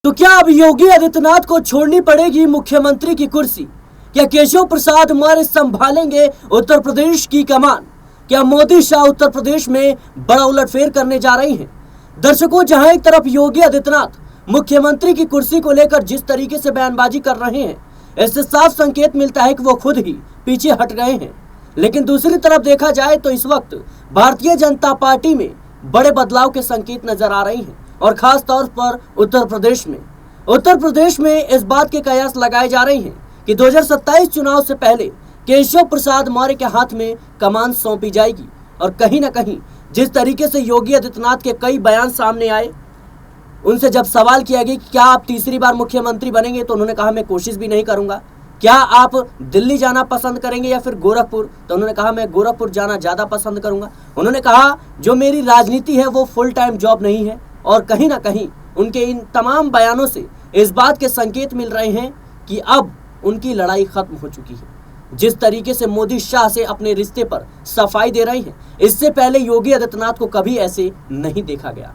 तो क्या अब योगी आदित्यनाथ को छोड़नी पड़ेगी मुख्यमंत्री की कुर्सी? क्या केशव प्रसाद मौर्य संभालेंगे उत्तर प्रदेश की कमान? क्या मोदी शाह उत्तर प्रदेश में बड़ा उलटफेर करने जा रही हैं? दर्शकों, जहां एक तरफ योगी आदित्यनाथ मुख्यमंत्री की कुर्सी को लेकर जिस तरीके से बयानबाजी कर रहे हैं, इससे साफ संकेत मिलता है कि वो खुद ही पीछे हट गए हैं। लेकिन दूसरी तरफ देखा जाए तो इस वक्त भारतीय जनता पार्टी में बड़े बदलाव के संकेत नजर आ रहे हैं और खास तौर पर उत्तर प्रदेश में इस बात के कयास लगाए जा रहे हैं कि 2027 चुनाव से पहले केशव प्रसाद मौर्य के हाथ में कमान सौंपी जाएगी। और कहीं ना कहीं जिस तरीके से योगी आदित्यनाथ के कई बयान सामने आए, उनसे जब सवाल किया गया कि क्या आप तीसरी बार मुख्यमंत्री बनेंगे, तो उन्होंने कहा मैं कोशिश भी नहीं करूंगा। क्या आप दिल्ली जाना पसंद करेंगे या फिर गोरखपुर, तो उन्होंने कहा मैं गोरखपुर जाना ज्यादा पसंद करूंगा। उन्होंने कहा जो मेरी राजनीति है वो फुल टाइम जॉब नहीं है। और कहीं ना कहीं उनके इन तमाम बयानों से इस बात के संकेत मिल रहे हैं कि अब उनकी लड़ाई खत्म हो चुकी है। जिस तरीके से मोदी शाह से अपने रिश्ते पर सफाई दे रही हैं, इससे पहले योगी आदित्यनाथ को कभी ऐसे नहीं देखा गया।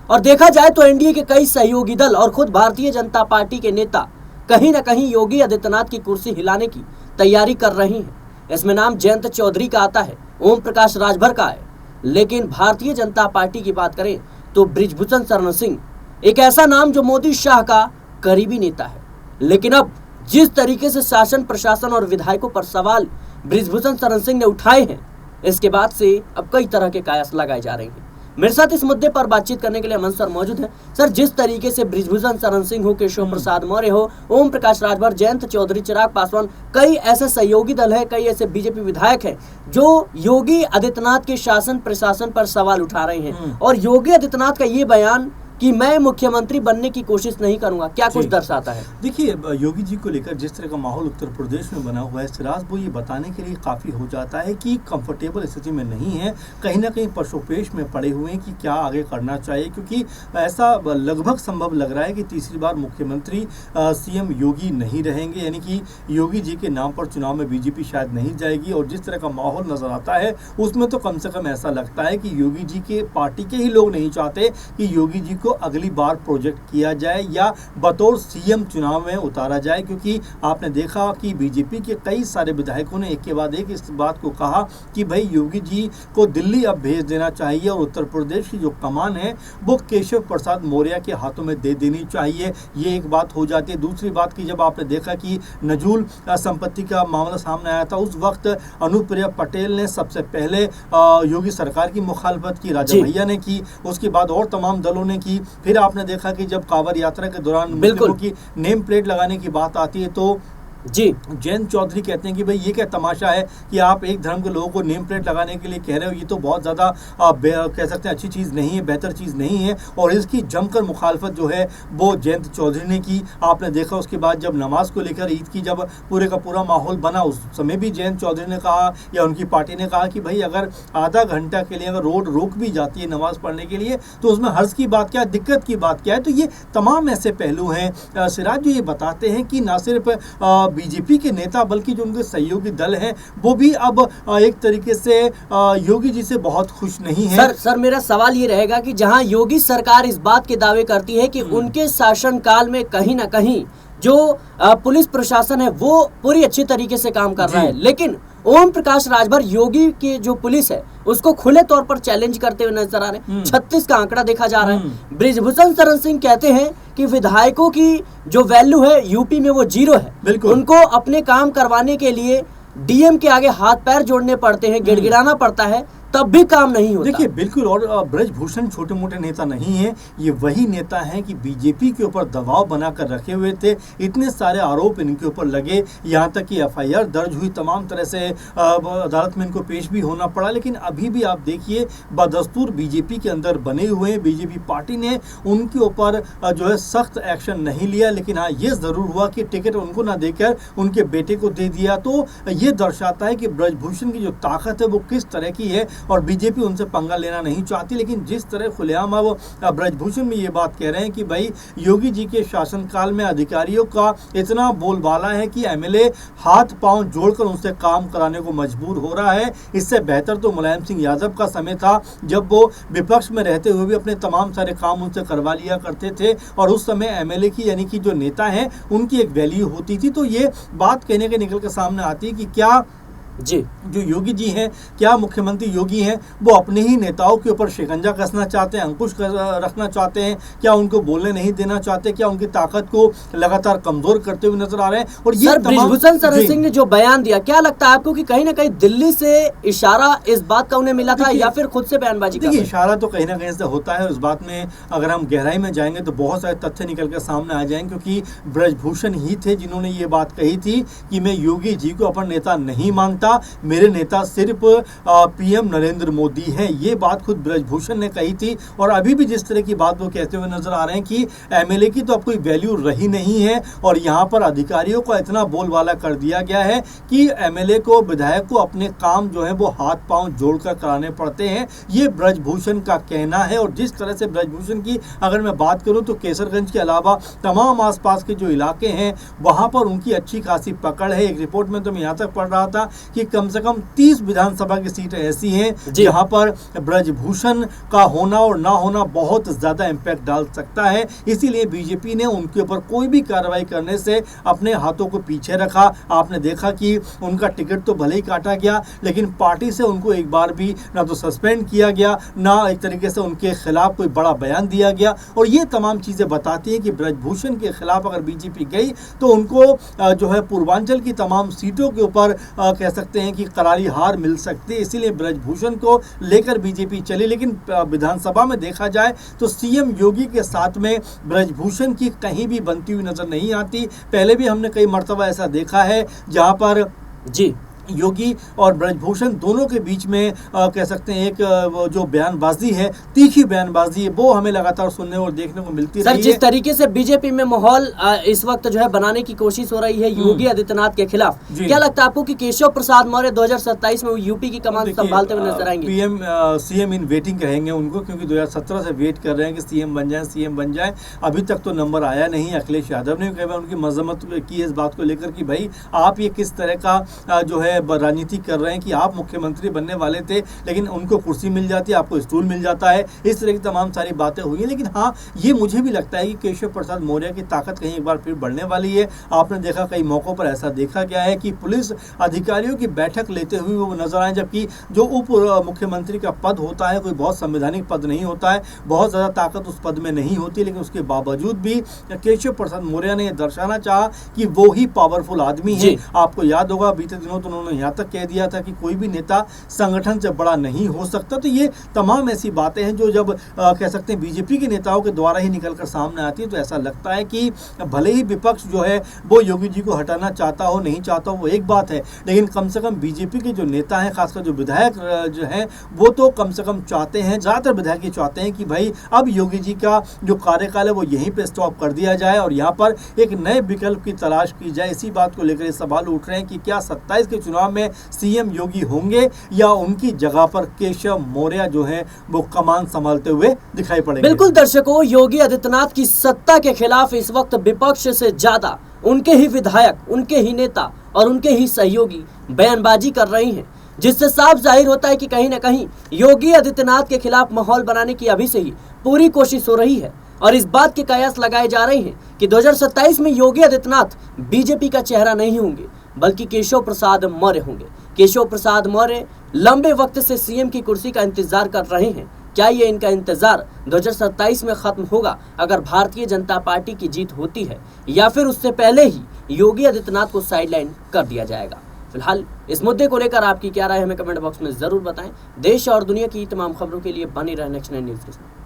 और देखा जाए तो एनडीए के कई सहयोगी दल और खुद भारतीय जनता पार्टी के नेता कहीं ना कहीं योगी आदित्यनाथ की कुर्सी हिलाने की तैयारी कर रही हैं। इसमें नाम जयंत चौधरी का आता है, ओम प्रकाश राजभर का है। लेकिन भारतीय जनता पार्टी की बात करें तो बृजभूषण शरण सिंह एक ऐसा नाम जो मोदी शाह का करीबी नेता है। लेकिन अब जिस तरीके से शासन, प्रशासन और विधायकों पर सवाल बृजभूषण शरण सिंह ने उठाए हैं, इसके बाद से अब कई तरह के कयास लगाए जा रहे हैं। मेरे साथ इस मुद्दे पर बातचीत करने के लिए अमन सर मौजूद हैं। सर, जिस तरीके से बृजभूषण शरण सिंह हो, केशव प्रसाद मौर्य हो, ओम प्रकाश राजभर, जयंत चौधरी, चिराग पासवान, कई ऐसे सहयोगी दल है, कई ऐसे बीजेपी विधायक हैं जो योगी आदित्यनाथ के शासन प्रशासन पर सवाल उठा रहे हैं। और योगी आदित्यनाथ का ये बयान कि मैं मुख्यमंत्री बनने की कोशिश नहीं करूंगा, क्या कुछ दर्शाता है? देखिए, योगी जी को लेकर जिस तरह का माहौल उत्तर प्रदेश में बना हुआ है, सिराज, वो ये बताने के लिए काफ़ी हो जाता है कि कंफर्टेबल स्थिति में नहीं है, कहीं ना कहीं पशुपेश में पड़े हुए हैं कि क्या आगे करना चाहिए। क्योंकि ऐसा लगभग संभव लग रहा है कि तीसरी बार मुख्यमंत्री सीएम योगी नहीं रहेंगे, यानी कि योगी जी के नाम पर चुनाव में बीजेपी शायद नहीं जाएगी। और जिस तरह का माहौल नजर आता है उसमें तो कम से कम ऐसा लगता है कि योगी जी के पार्टी के ही लोग नहीं चाहते कि योगी जी को अगली बार प्रोजेक्ट किया जाए या बतौर सीएम चुनाव में उतारा जाए। क्योंकि आपने देखा कि बीजेपी के कई सारे विधायकों ने एक के बाद एक इस बात को कहा कि भाई योगी जी को दिल्ली अब भेज देना चाहिए और उत्तर प्रदेश की जो कमान है वो केशव प्रसाद मौर्य के हाथों में दे देनी चाहिए। ये एक बात हो जाती है। दूसरी बात की जब आपने देखा कि नजूल संपत्ति का मामला सामने आया था, उस वक्त अनुप्रिया पटेल ने सबसे पहले योगी सरकार की मुखालफत की, राजा भैया ने की, उसके बाद और तमाम दलों ने की। फिर आपने देखा कि जब कांवड़ यात्रा के दौरान मुस्लिमों की नेम प्लेट लगाने की बात आती है तो जयंत चौधरी कहते हैं कि भाई ये क्या तमाशा है कि आप एक धर्म के लोगों को नेम प्लेट लगाने के लिए कह रहे हो, ये तो बहुत ज़्यादा कह सकते हैं अच्छी चीज़ नहीं है, बेहतर चीज़ नहीं है। और इसकी जमकर मुखालफत जो है वो जयंत चौधरी ने की। आपने देखा उसके बाद जब नमाज को लेकर ईद की जब पूरे का पूरा माहौल बना, उस समय भी जयंत चौधरी ने कहा या उनकी पार्टी ने कहा कि भाई अगर आधा घंटा के लिए अगर रोड रोक भी जाती है नमाज पढ़ने के लिए तो उसमें हर्ज की बात क्या है, दिक्कत की बात क्या है। तो ये तमाम ऐसे पहलू हैं सिराज जो ये बताते हैं कि ना सिर्फ बीजेपी के नेता बल्कि जो उनके सहयोगी दल हैं वो भी अब एक तरीके से योगी जी से बहुत खुश नहीं है। सर मेरा सवाल ये रहेगा कि जहां योगी सरकार इस बात के दावे करती है कि उनके शासनकाल में कहीं ना कहीं जो पुलिस प्रशासन है वो पूरी अच्छी तरीके से काम कर रहा है, लेकिन ओम प्रकाश राजभर योगी की जो पुलिस है उसको खुले तौर पर चैलेंज करते हुए नजर आ रहे हैं। 36 का आंकड़ा देखा जा रहा है। बृजभूषण शरण सिंह कहते हैं कि विधायकों की जो वैल्यू है यूपी में वो 0 है। उनको अपने काम करवाने के लिए डीएम के आगे हाथ पैर जोड़ने पड़ते हैं, गिड़गिड़ाना पड़ता है, तब भी काम नहीं होता। देखिए बिल्कुल, और बृजभूषण छोटे मोटे नेता नहीं है, ये वही नेता हैं कि बीजेपी के ऊपर दबाव बनाकर रखे हुए थे। इतने सारे आरोप इनके ऊपर लगे, यहाँ तक कि एफआईआर दर्ज हुई, तमाम तरह से अदालत में इनको पेश भी होना पड़ा। लेकिन अभी भी आप देखिए बदस्तूर बीजेपी के अंदर बने हुए हैं। बीजेपी पार्टी ने उनके ऊपर जो है सख्त एक्शन नहीं लिया, लेकिन हाँ ये ज़रूर हुआ कि टिकट उनको ना देकर उनके बेटे को दे दिया। तो ये दर्शाता है कि बृजभूषण की जो ताकत है वो किस तरह की है। और बीजेपी उनसे पंगा लेना नहीं चाहती। लेकिन जिस तरह खुलेआम अब ब्रजभूषण में ये बात कह रहे हैं कि भाई योगी जी के शासनकाल में अधिकारियों का इतना बोलबाला है कि एमएलए हाथ पांव जोड़कर उनसे काम कराने को मजबूर हो रहा है। इससे बेहतर तो मुलायम सिंह यादव का समय था जब वो विपक्ष में रहते हुए भी अपने तमाम सारे काम उनसे करवा लिया करते थे और उस समय एमएलए की यानी कि जो नेता हैं उनकी एक वैल्यू होती थी। तो ये बात कहने के निकल कर सामने आती है कि क्या जी जो योगी जी हैं, क्या मुख्यमंत्री योगी हैं, वो अपने ही नेताओं के ऊपर शिकंजा कसना चाहते हैं, अंकुश रखना चाहते हैं, क्या उनको बोलने नहीं देना चाहते, क्या उनकी ताकत को लगातार कमजोर करते हुए नजर आ रहे हैं। और ये ब्रिजभूषण शरण सिंह ने जो बयान दिया, क्या लगता है आपको कि कहीं ना कहीं दिल्ली से इशारा इस बात का उन्हें मिला था या फिर खुद से बयानबाजी? देखिए, इशारा तो कहीं ना कहीं से होता है। उस बात में अगर हम गहराई में जाएंगे तो बहुत सारे तथ्य निकल कर सामने आ जाएंगे, क्योंकि ब्रजभूषण ही थे जिन्होंने ये बात कही थी कि मैं योगी जी को अपना नेता नहीं मानता, मेरे नेता सिर्फ पीएम नरेंद्र मोदी है। ये बात खुद ब्रजभूषण ने कही थी। और अभी भी जिस तरह की बात वो कहते हुए नजर आ रहे हैं कि एमएलए की तो अब कोई वैल्यू रही नहीं है और यहाँ पर अधिकारियों को इतना बोलबाला कर दिया गया है कि एमएलए को, विधायक को अपने काम जो है वो हाथ पांव जोड़कर कराने पड़ते हैं। ये ब्रजभूषण का कहना है। और जिस तरह से ब्रजभूषण की अगर मैं बात करूं तो केसरगंज के अलावा तमाम आसपास के जो इलाके हैं वहां पर उनकी अच्छी खासी पकड़ है। एक रिपोर्ट में तो मैं यहाँ तक पढ़ रहा था कि कम से कम 30 विधानसभा की सीटें ऐसी हैं जहां पर ब्रजभूषण का होना और ना होना बहुत ज्यादा इंपैक्ट डाल सकता है। इसीलिए बीजेपी ने उनके ऊपर कोई भी कार्रवाई करने से अपने हाथों को पीछे रखा। आपने देखा कि उनका टिकट तो भले ही काटा गया, लेकिन पार्टी से उनको एक बार भी ना तो सस्पेंड किया गया, ना एक तरीके से उनके खिलाफ कोई बड़ा बयान दिया गया। और ये तमाम चीजें बताती हैं कि ब्रजभूषण के खिलाफ अगर बीजेपी गई तो उनको जो है पूर्वांचल की तमाम सीटों के ऊपर कह सकते हैं कि करारी हार मिल सकती है। इसीलिए ब्रजभूषण को लेकर बीजेपी चली। लेकिन विधानसभा में देखा जाए तो सीएम योगी के साथ में ब्रजभूषण की कहीं भी बनती हुई नजर नहीं आती। पहले भी हमने कई मर्तबा ऐसा देखा है जहां पर जी योगी और ब्रजभूषण दोनों के बीच में कह सकते हैं एक जो बयानबाजी है, तीखी बयानबाजी है, वो हमें लगातार सुनने और देखने को मिलती रही है। जिस तरीके से बीजेपी में माहौल इस वक्त जो है बनाने की कोशिश हो रही है योगी आदित्यनाथ के खिलाफ, क्या लगता है आपको कि केशव प्रसाद मौर्य 2027 में यूपी की कमान संभालते हुए नजर आएंगे? पीएम सीएम इन वेटिंग कहेंगे उनको, क्योंकि 2017 से वेट कर रहे हैं कि सीएम बन जाए। अभी तक तो नंबर आया नहीं। अखिलेश यादव ने कहा उनकी मजम्मत की इस बात को लेकर कि भाई आप ये किस तरह का जो है राजनीति कर रहे हैं कि आप मुख्यमंत्री बनने वाले थे लेकिन उनको कुर्सी मिल जाती है, आपको स्टूल मिल जाता है। इस तरह की तमाम सारी बातें हुई हैं। लेकिन हाँ, ये मुझे भी लगता है कि केशव प्रसाद मौर्य की ताकत कहीं एक बार फिर बढ़ने वाली है। आपने देखा कई मौकों पर ऐसा देखा गया है कि पुलिस अधिकारियों की बैठक लेते हुए वो नजर आए, जबकि जो उप मुख्यमंत्री का पद होता है कोई बहुत संवैधानिक पद नहीं होता है, बहुत ज्यादा ताकत उस पद में नहीं होती। लेकिन उसके बावजूद भी केशव प्रसाद मौर्य ने दर्शाना चाहा कि वो ही पावरफुल आदमी है। आपको याद होगा बीते दिनों तो उन्होंने यहाँ तक कह दिया था कि कोई भी नेता संगठन से बड़ा नहीं हो सकता। तो ये तमाम ऐसी बातें हैं जो जब कह सकते हैं बीजेपी के नेताओं के द्वारा ही निकलकर सामने आती है तो ऐसा लगता है कि भले ही विपक्ष जो है वो योगी जी को हटाना चाहता हो नहीं चाहता हो वो एक बात है, लेकिन कम से कम बीजेपी के जो नेता हैं, खासकर जो विधायक जो हैं, वो तो कम से कम चाहते हैं, ज्यादातर विधायक ये चाहते हैं कि भाई अब योगी जी का जो कार्यकाल है वो यहीं पे स्टॉप कर दिया जाए और यहाँ पर एक नए विकल्प की तलाश की जाए। इसी बात को लेकर सवाल उठ रहे हैं कि क्या 27 के चुनाव में सीएम योगी होंगे या उनकी जगह पर केशव मौर्य जो है वो कमान संभालते हुए दिखाई पड़ेंगे। बिल्कुल दर्शकों, योगी आदित्यनाथ की सत्ता के खिलाफ इस वक्त विपक्ष से ज्यादा उनके ही विधायक, उनके ही नेता और उनके ही सहयोगी बयानबाजी कर रही हैं, जिससे साफ जाहिर होता है कि कहीं ना कहीं योगी आदित्यनाथ के खिलाफ माहौल बनाने की अभी से ही पूरी कोशिश हो रही है। और इस बात के कयास लगाए जा रहे हैं कि 2027 में योगी आदित्यनाथ बीजेपी का चेहरा नहीं होंगे बल्कि केशव प्रसाद मौर्य होंगे। केशव प्रसाद मौर्य लंबे वक्त से सीएम की कुर्सी का इंतजार कर रहे हैं। क्या ये इनका इंतजार 2027 में खत्म होगा अगर भारतीय जनता पार्टी की जीत होती है, या फिर उससे पहले ही योगी आदित्यनाथ को साइडलाइन कर दिया जाएगा? फिलहाल इस मुद्दे को लेकर आपकी क्या राय हमें कमेंट बॉक्स में जरूर बताएं। देश और दुनिया की तमाम खबरों के लिए बने रहें नेक्स्ट 9 न्यूज़ के साथ।